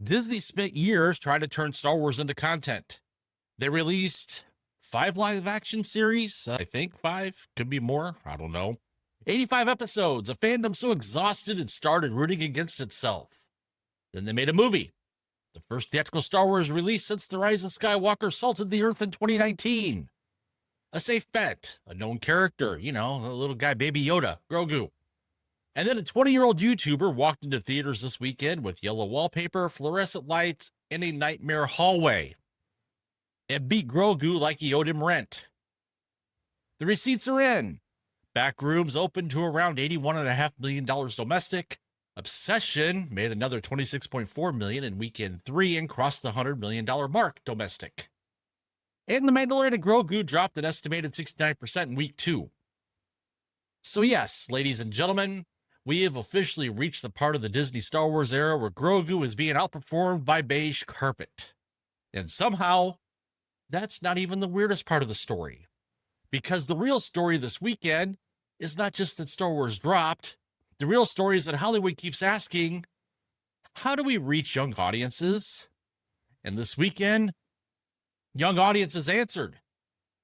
Disney spent years trying to turn Star Wars into content. They released 5 live action series, I think 5, could be more, I don't know. 85 episodes, a fandom so exhausted it started rooting against itself. Then they made a movie, the first theatrical Star Wars release since The Rise of Skywalker salted the Earth in 2019. A safe bet, a known character, a little guy, Baby Yoda, Grogu. And then a 20-year-old YouTuber walked into theaters this weekend with yellow wallpaper, fluorescent lights, and a nightmare hallway. It beat Grogu like he owed him rent. The receipts are in. Backrooms opened to around $81.5 million domestic. Obsession made another $26.4 million in weekend 3 and crossed the $100 million mark domestic. And the Mandalorian and Grogu dropped an estimated 69% in week 2. So yes, ladies and gentlemen, we have officially reached the part of the Disney Star Wars era where Grogu is being outperformed by beige carpet. And somehow, that's not even the weirdest part of the story. Because the real story this weekend is not just that Star Wars dropped. The real story is that Hollywood keeps asking, how do we reach young audiences? And this weekend, young audiences answered.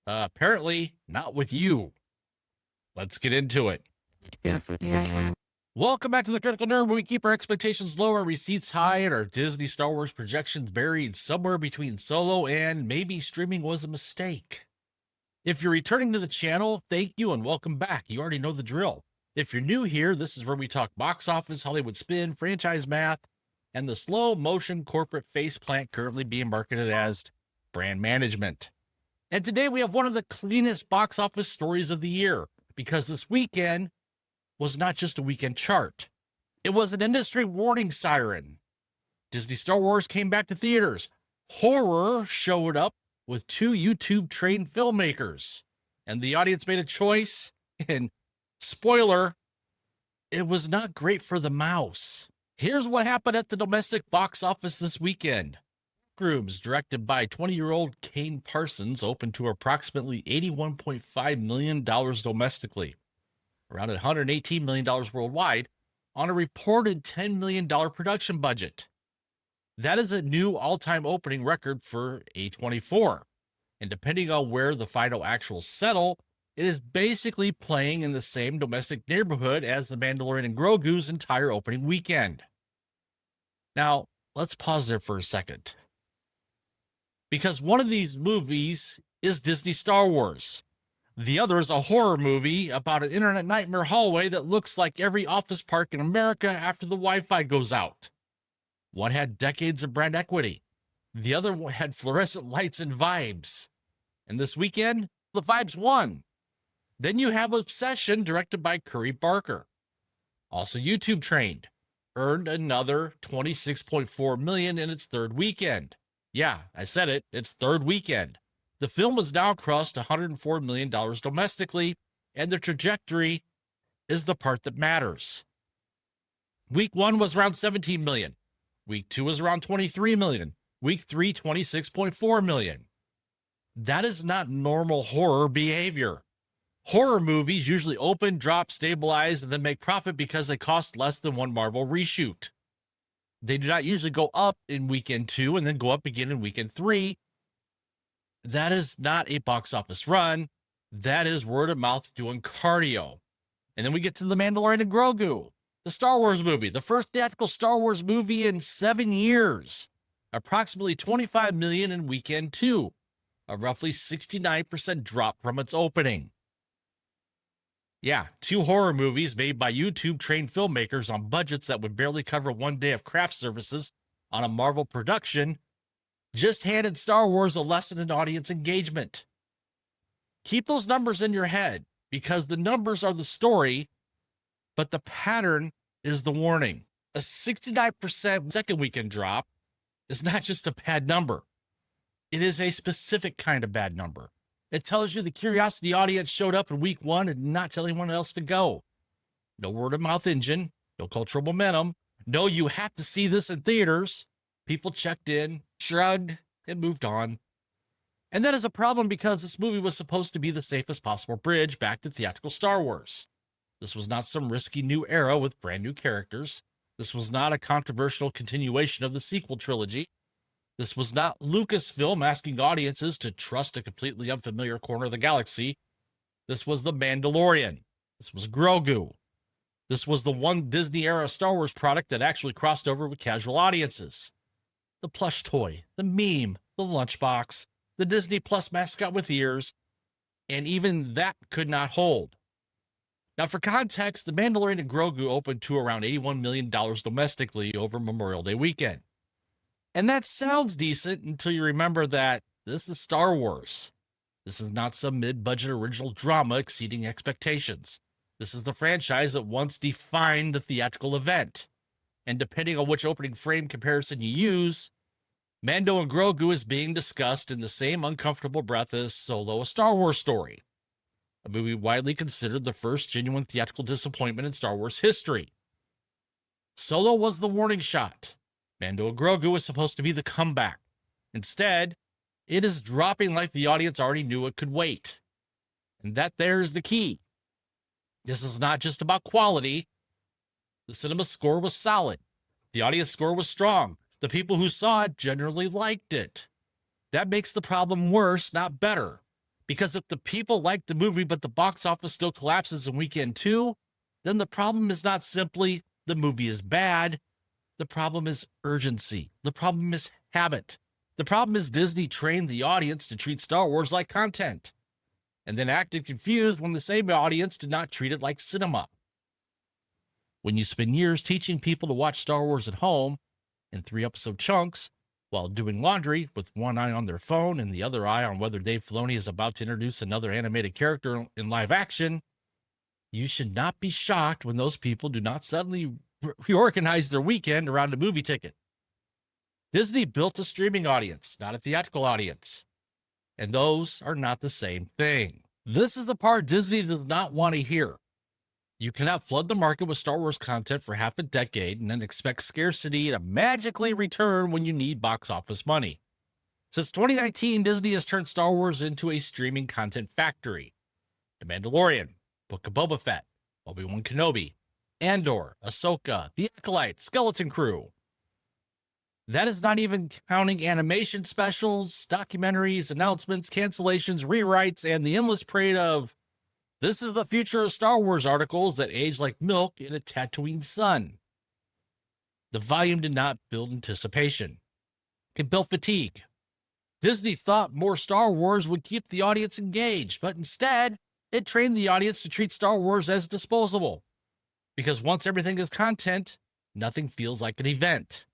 Apparently, not with you. Let's get into it. Welcome back to the Critical Nerd, where we keep our expectations low, our receipts high, and our Disney Star Wars projections buried somewhere between Solo and maybe streaming was a mistake. If you're returning to the channel, thank you and welcome back. You already know the drill. If you're new here, this is where we talk box office, Hollywood spin, franchise math, and the slow motion corporate faceplant currently being marketed as brand management. And today we have one of the cleanest box office stories of the year, because this weekend was not just a weekend chart. It was an industry warning siren. Disney Star Wars came back to theaters. Horror showed up with 2 YouTube-trained filmmakers. And the audience made a choice, and spoiler, it was not great for the mouse. Here's what happened at the domestic box office this weekend. Backrooms, directed by 20-year-old Kane Parsons, opened to approximately $81.5 million domestically, around $118 million worldwide, on a reported $10 million production budget. That is a new all-time opening record for A24. And depending on where the final actuals settle, it is basically playing in the same domestic neighborhood as The Mandalorian and Grogu's entire opening weekend. Now, let's pause there for a second. Because one of these movies is Disney Star Wars. The other is a horror movie about an internet nightmare hallway that looks like every office park in America after the Wi-Fi goes out. One had decades of brand equity. The other one had fluorescent lights and vibes. And this weekend, the vibes won. Then you have Obsession, directed by Curry Barker. Also YouTube trained. Earned another $26.4 million in its third weekend. Yeah, I said it. Its third weekend. The film has now crossed $104 million domestically, and the trajectory is the part that matters. Week 1 was around $17 million. Week 2 was around $23 million. Week 3, $26.4 million. That is not normal horror behavior. Horror movies usually open, drop, stabilize, and then make profit because they cost less than one Marvel reshoot. They do not usually go up in weekend 2 and then go up again in weekend 3. That is not a box office run. That is word of mouth doing cardio. And then we get to The Mandalorian and Grogu, the Star Wars movie, the first theatrical Star Wars movie in 7 years. Approximately $25 million in weekend 2, a roughly 69% drop from its opening. Yeah, 2 horror movies made by YouTube-trained filmmakers on budgets that would barely cover one day of craft services on a Marvel production just handed Star Wars a lesson in audience engagement. Keep those numbers in your head, because the numbers are the story, but the pattern is the warning. A 69% second weekend drop is not just a bad number. It is a specific kind of bad number. It tells you the curiosity audience showed up in week 1 and did not tell anyone else to go. No word of mouth engine, no cultural momentum. No, you have to see this in theaters. People checked in, shrugged, and moved on. And that is a problem because this movie was supposed to be the safest possible bridge back to theatrical Star Wars. This was not some risky new era with brand new characters. This was not a controversial continuation of the sequel trilogy. This was not Lucasfilm asking audiences to trust a completely unfamiliar corner of the galaxy. This was The Mandalorian. This was Grogu. This was the one Disney-era Star Wars product that actually crossed over with casual audiences. The plush toy, the meme, the lunchbox, the Disney Plus mascot with ears, and even that could not hold. Now, for context, The Mandalorian and Grogu opened to around $81 million domestically over Memorial Day weekend. And that sounds decent until you remember that this is Star Wars. This is not some mid-budget original drama exceeding expectations. This is the franchise that once defined the theatrical event. And depending on which opening frame comparison you use, Mando and Grogu is being discussed in the same uncomfortable breath as Solo: A Star Wars Story, a movie widely considered the first genuine theatrical disappointment in Star Wars history. Solo was the warning shot. Mando and Grogu was supposed to be the comeback. Instead, it is dropping like the audience already knew it could wait. And that there is the key. This is not just about quality. The cinema score was solid. The audience score was strong. The people who saw it generally liked it. That makes the problem worse, not better. Because if the people like the movie but the box office still collapses in weekend 2, then the problem is not simply the movie is bad. The problem is urgency. The problem is habit. The problem is Disney trained the audience to treat Star Wars like content, and then acted confused when the same audience did not treat it like cinema. When you spend years teaching people to watch Star Wars at home in 3-episode chunks while doing laundry with one eye on their phone and the other eye on whether Dave Filoni is about to introduce another animated character in live action, you should not be shocked when those people do not suddenly reorganize their weekend around a movie ticket. Disney built a streaming audience, not a theatrical audience. And those are not the same thing. This is the part Disney does not want to hear. You cannot flood the market with Star Wars content for half a decade and then expect scarcity to magically return when you need box office money. Since 2019, Disney has turned Star Wars into a streaming content factory. The Mandalorian, Book of Boba Fett, Obi-Wan Kenobi, Andor, Ahsoka, The Acolyte, Skeleton Crew. That is not even counting animation specials, documentaries, announcements, cancellations, rewrites, and the endless parade of "this is the future of Star Wars" articles that age like milk in a Tatooine sun. The volume did not build anticipation. It built fatigue. Disney thought more Star Wars would keep the audience engaged, but instead, it trained the audience to treat Star Wars as disposable. Because once everything is content, nothing feels like an event.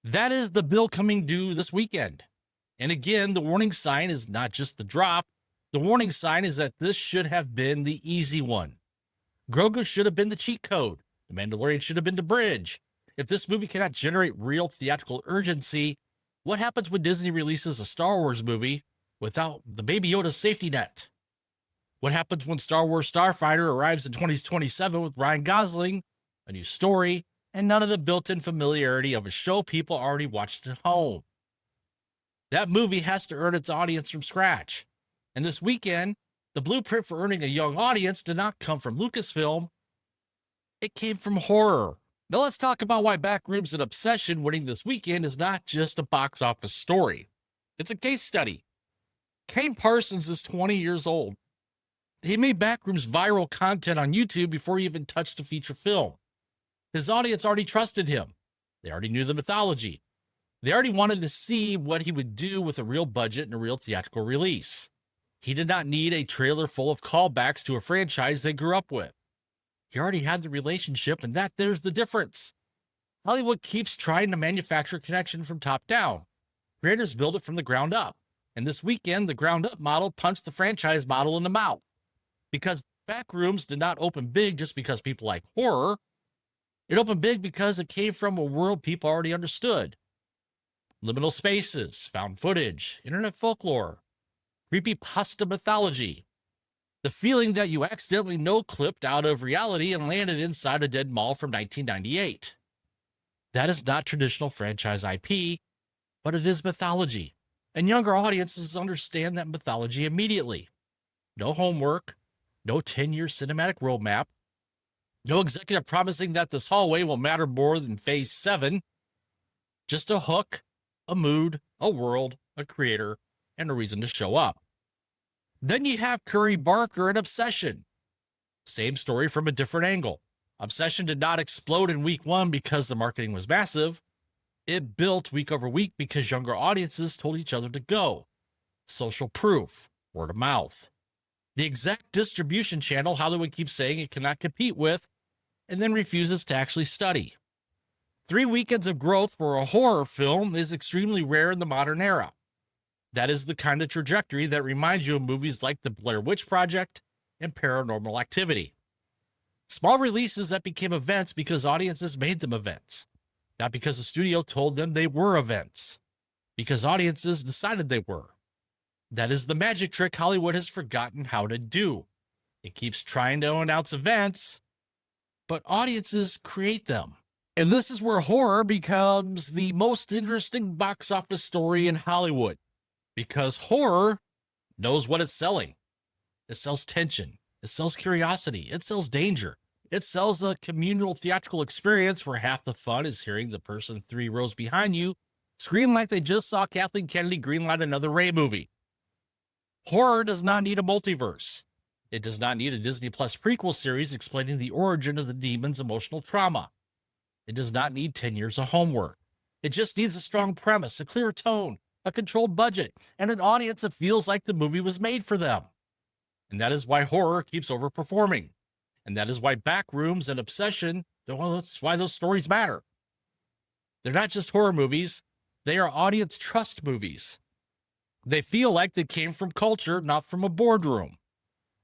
That is the bill coming due this weekend. And again, the warning sign is not just the drop. The warning sign is that this should have been the easy one. Grogu should have been the cheat code. The Mandalorian should have been the bridge. If this movie cannot generate real theatrical urgency, what happens when Disney releases a Star Wars movie without the Baby Yoda safety net? What happens when Star Wars Starfighter arrives in 2027 with Ryan Gosling, a new story, and none of the built-in familiarity of a show people already watched at home? That movie has to earn its audience from scratch. And this weekend, the blueprint for earning a young audience did not come from Lucasfilm. It came from horror. Now let's talk about why Backrooms and Obsession winning this weekend is not just a box office story. It's a case study. Kane Parsons is 20 years old. He made Backrooms viral content on YouTube before he even touched a feature film. His audience already trusted him. They already knew the mythology. They already wanted to see what he would do with a real budget and a real theatrical release. He did not need a trailer full of callbacks to a franchise they grew up with. He already had the relationship, and there's the difference. Hollywood keeps trying to manufacture connection from top down. Creators build it from the ground up. And this weekend, the ground up model punched the franchise model in the mouth. Because Backrooms did not open big just because people like horror. It opened big because it came from a world people already understood. Liminal spaces, found footage, internet folklore, creepypasta mythology. The feeling that you accidentally no-clipped out of reality and landed inside a dead mall from 1998. That is not traditional franchise IP, but it is mythology. And younger audiences understand that mythology immediately. No homework, no 10-year cinematic roadmap. No executive promising that this hallway will matter more than phase 7. Just a hook, a mood, a world, a creator, and a reason to show up. Then you have Curry Barker and Obsession. Same story from a different angle. Obsession did not explode in week 1 because the marketing was massive. It built week over week because younger audiences told each other to go. Social proof, word of mouth. The exact distribution channel Hollywood keeps saying it cannot compete with, and then refuses to actually study. 3 weekends of growth for a horror film is extremely rare in the modern era. That is the kind of trajectory that reminds you of movies like The Blair Witch Project and Paranormal Activity. Small releases that became events because audiences made them events, not because the studio told them they were events, because audiences decided they were. That is the magic trick Hollywood has forgotten how to do. It keeps trying to announce events, but audiences create them. And this is where horror becomes the most interesting box office story in Hollywood, because horror knows what it's selling. It sells tension. It sells curiosity. It sells danger. It sells a communal theatrical experience where half the fun is hearing the person 3 rows behind you scream like they just saw Kathleen Kennedy greenlight another Ray movie. Horror does not need a multiverse. It does not need a Disney Plus prequel series explaining the origin of the demon's emotional trauma. It does not need 10 years of homework. It just needs a strong premise, a clear tone, a controlled budget, and an audience that feels like the movie was made for them. And that is why horror keeps overperforming. And that is why Backrooms and Obsession, well, that's why those stories matter. They're not just horror movies, they are audience trust movies. They feel like they came from culture, not from a boardroom.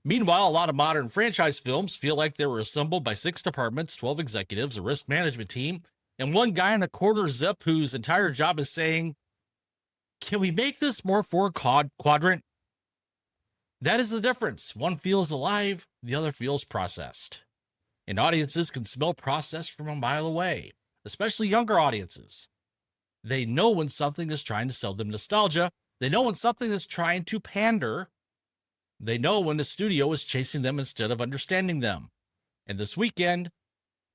Meanwhile, a lot of modern franchise films feel like they were assembled by 6 departments, 12 executives, a risk management team, and one guy in a quarter zip whose entire job is saying, "Can we make this more 4-quadrant?" That is the difference. One feels alive, the other feels processed. And audiences can smell processed from a mile away, especially younger audiences. They know when something is trying to sell them nostalgia. They know when something is trying to pander. They know when the studio is chasing them instead of understanding them. And this weekend,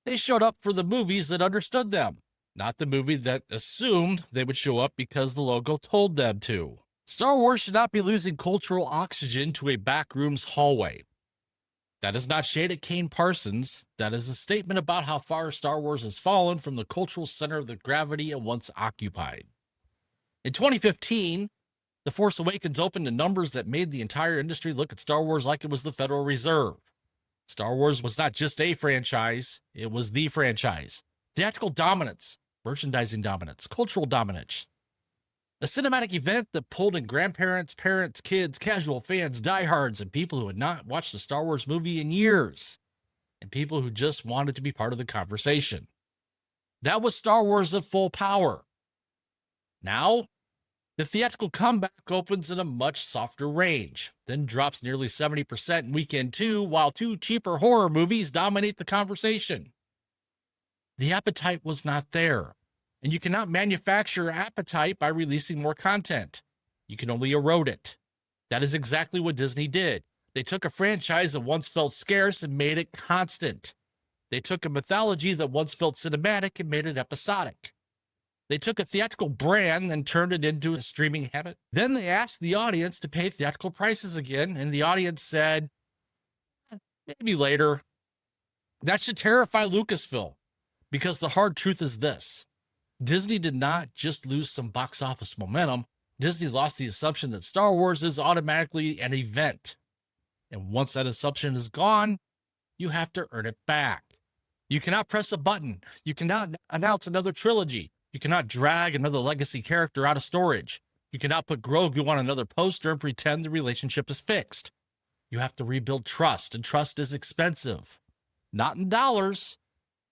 they showed up for the movies that understood them, not the movie that assumed they would show up because the logo told them to. Star Wars should not be losing cultural oxygen to a backrooms hallway. That is not shade at Kane Parsons. That is a statement about how far Star Wars has fallen from the cultural center of the gravity it once occupied. In 2015, The Force Awakens opened to numbers that made the entire industry look at Star Wars like it was the Federal Reserve. Star Wars was not just a franchise, it was the franchise. Theatrical dominance, merchandising dominance, cultural dominance. A cinematic event that pulled in grandparents, parents, kids, casual fans, diehards, and people who had not watched a Star Wars movie in years, and people who just wanted to be part of the conversation. That was Star Wars at full power. Now, the theatrical comeback opens in a much softer range, then drops nearly 70% in weekend 2, while 2 cheaper horror movies dominate the conversation. The appetite was not there. And you cannot manufacture appetite by releasing more content. You can only erode it. That is exactly what Disney did. They took a franchise that once felt scarce and made it constant. They took a mythology that once felt cinematic and made it episodic. They took a theatrical brand and turned it into a streaming habit. Then they asked the audience to pay theatrical prices again, and the audience said, maybe later. That should terrify Lucasfilm, because the hard truth is this. Disney did not just lose some box office momentum. Disney lost the assumption that Star Wars is automatically an event. And once that assumption is gone, you have to earn it back. You cannot press a button. You cannot announce another trilogy. You cannot drag another legacy character out of storage. You cannot put Grogu on another poster and pretend the relationship is fixed. You have to rebuild trust, and trust is expensive. Not in dollars,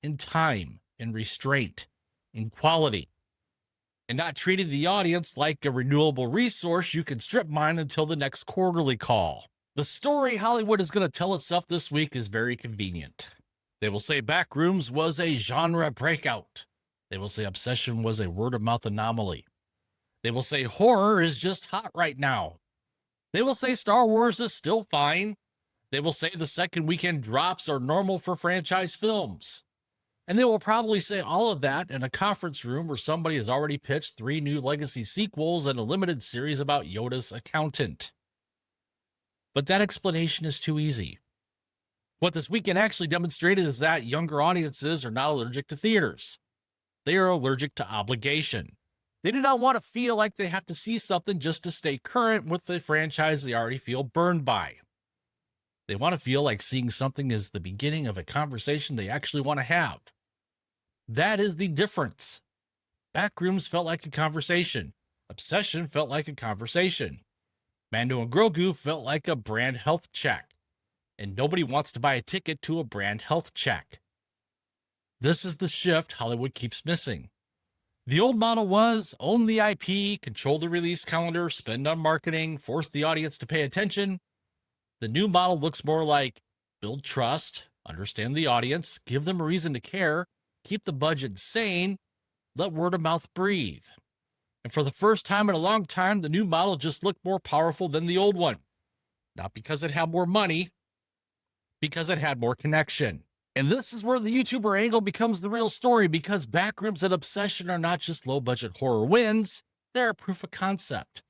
in time, in restraint, in quality, and not treating the audience like a renewable resource you can strip mine until the next quarterly call. The story Hollywood is going to tell itself this week is very convenient. They will say Backrooms was a genre breakout. They will say Obsession was a word-of-mouth anomaly. They will say horror is just hot right now. They will say Star Wars is still fine. They will say the second weekend drops are normal for franchise films. And they will probably say all of that in a conference room where somebody has already pitched 3 new legacy sequels and a limited series about Yoda's accountant. But that explanation is too easy. What this weekend actually demonstrated is that younger audiences are not allergic to theaters. They are allergic to obligation. They do not want to feel like they have to see something just to stay current with the franchise they already feel burned by. They want to feel like seeing something is the beginning of a conversation they actually want to have. That is the difference. Backrooms felt like a conversation. Obsession felt like a conversation. Mando and Grogu felt like a brand health check. And nobody wants to buy a ticket to a brand health check. This is the shift Hollywood keeps missing. The old model was own the IP, control the release calendar, spend on marketing, force the audience to pay attention. The new model looks more like build trust, understand the audience, give them a reason to care, keep the budget sane, let word of mouth breathe. And for the first time in a long time, the new model just looked more powerful than the old one. Not because it had more money, because it had more connection. And this is where the YouTuber angle becomes the real story, because Backrooms and Obsession are not just low-budget horror wins, they're a proof of concept.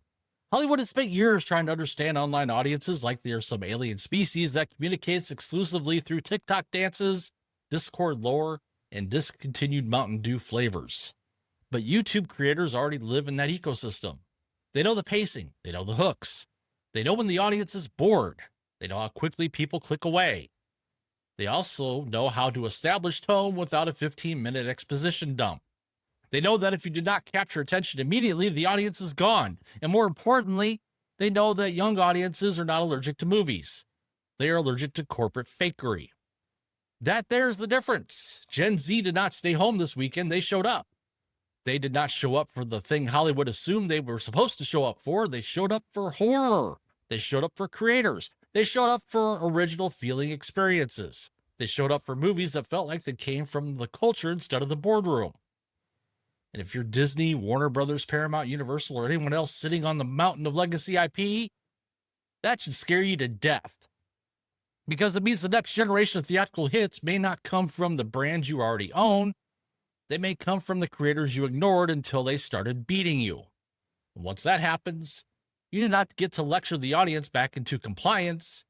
Hollywood has spent years trying to understand online audiences like they are some alien species that communicates exclusively through TikTok dances, Discord lore, and discontinued Mountain Dew flavors. But YouTube creators already live in that ecosystem. They know the pacing, they know the hooks, they know when the audience is bored, they know how quickly people click away. They also know how to establish tone without a 15-minute exposition dump. They know that if you do not capture attention immediately, the audience is gone. And more importantly, they know that young audiences are not allergic to movies. They are allergic to corporate fakery. There's the difference. Gen Z did not stay home this weekend. They showed up. They did not show up for the thing Hollywood assumed they were supposed to show up for. They showed up for horror. They showed up for creators. They showed up for original feeling experiences. They showed up for movies that felt like they came from the culture instead of the boardroom. And if you're Disney, Warner Brothers, Paramount, Universal, or anyone else sitting on the mountain of legacy IP, that should scare you to death. Because it means the next generation of theatrical hits may not come from the brands you already own. They may come from the creators you ignored until they started beating you. And once that happens, you do not get to lecture the audience back into compliance.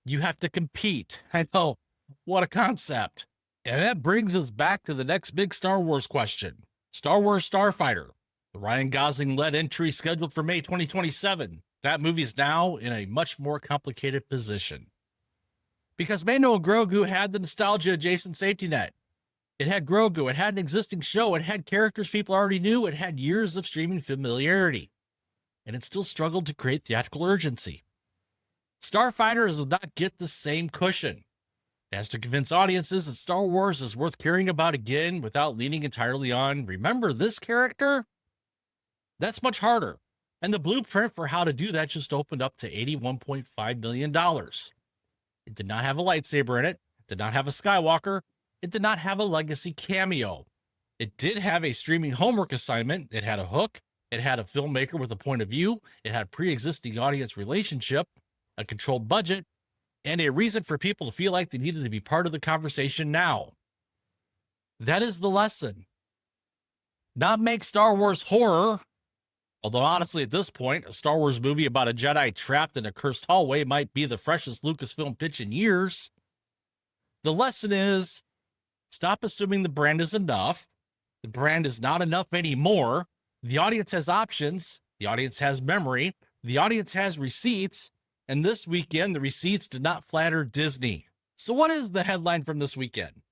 You have to compete. I know, what a concept. And that brings us back to the next big Star Wars question. Star Wars Starfighter, the Ryan Gosling-led entry scheduled for May 2027. That movie's now in a much more complicated position. Because Mando and Grogu had the nostalgia-adjacent safety net. It had Grogu, it had an existing show, it had characters people already knew, it had years of streaming familiarity. And it still struggled to create theatrical urgency. Starfighter does not get the same cushion. It has to convince audiences that Star Wars is worth caring about again without leaning entirely on, remember this character? That's much harder. And the blueprint for how to do that just opened up to $81.5 million. It did not have a lightsaber in it. It did not have a Skywalker. It did not have a legacy cameo. It did have a streaming homework assignment. It had a hook. It had a filmmaker with a point of view. It had a pre-existing audience relationship, a controlled budget, and a reason for people to feel like they needed to be part of the conversation now. That is the lesson. Not make Star Wars horror, although honestly at this point, a Star Wars movie about a Jedi trapped in a cursed hallway might be the freshest Lucasfilm pitch in years. The lesson is, stop assuming the brand is enough. The brand is not enough anymore. The audience has options. The audience has memory. The audience has receipts. And this weekend, the receipts did not flatter Disney. So what is the headline from this weekend?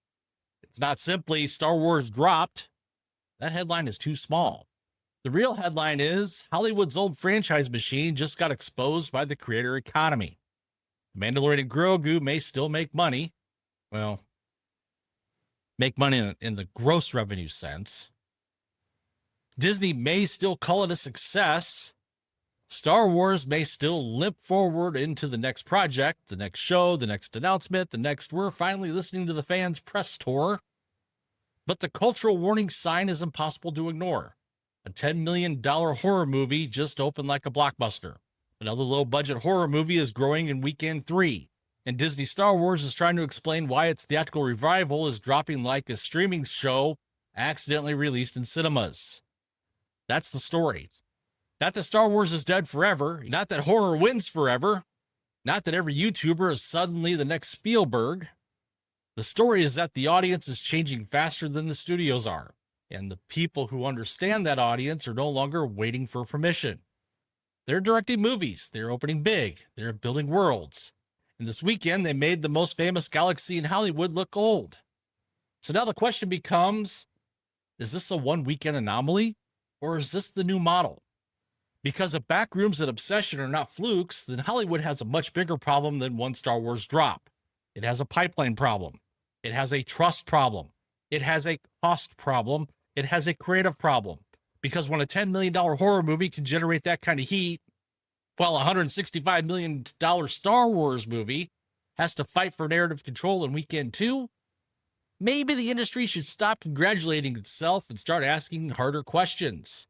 It's not simply Star Wars dropped. That headline is too small. The real headline is Hollywood's old franchise machine just got exposed by the creator economy. Mandalorian and Grogu may still make money. Well, make money in the gross revenue sense. Disney may still call it a success. Star Wars may still limp forward into the next project, the next show, the next announcement, the next we're finally listening to the fans press tour. But the cultural warning sign is impossible to ignore. A $10 million horror movie just opened like a blockbuster. Another low-budget horror movie is growing in weekend 3. And Disney Star Wars is trying to explain why its theatrical revival is dropping like a streaming show accidentally released in cinemas. That's the story. Not that Star Wars is dead forever, not that horror wins forever, not that every YouTuber is suddenly the next Spielberg. The story is that the audience is changing faster than the studios are, and the people who understand that audience are no longer waiting for permission. They're directing movies, they're opening big, they're building worlds. And this weekend, they made the most famous galaxy in Hollywood look old. So now the question becomes, is this a one-weekend anomaly, or is this the new model? Because if Backrooms and Obsession are not flukes, then Hollywood has a much bigger problem than one Star Wars drop. It has a pipeline problem. It has a trust problem. It has a cost problem. It has a creative problem. Because when a $10 million horror movie can generate that kind of heat, while a $165 million Star Wars movie has to fight for narrative control in weekend 2, maybe the industry should stop congratulating itself and start asking harder questions.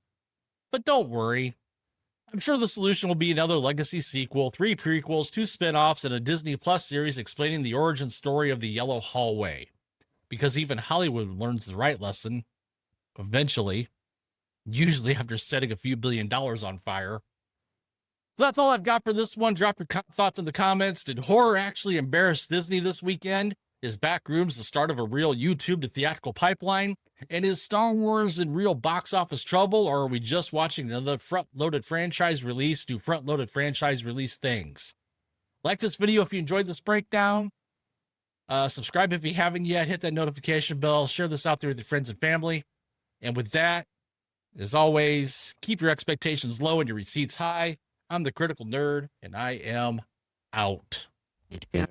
But don't worry. I'm sure the solution will be another legacy sequel, 3 prequels, 2 spin-offs, and a Disney Plus series explaining the origin story of the Yellow Hallway. Because even Hollywood learns the right lesson, eventually, usually after setting a few $1 billion on fire. So that's all I've got for this one. Drop your thoughts in the comments. Did horror actually embarrass Disney this weekend? Is Backrooms the start of a real YouTube to theatrical pipeline? And is Star Wars in real box office trouble, or are we just watching another front-loaded franchise release do front-loaded franchise release things? Like this video if you enjoyed this breakdown. Subscribe if you haven't yet. Hit that notification bell. Share this out there with your friends and family. And with that, as always, keep your expectations low and your receipts high. I'm the Critical Nerd, and I am out. Yeah.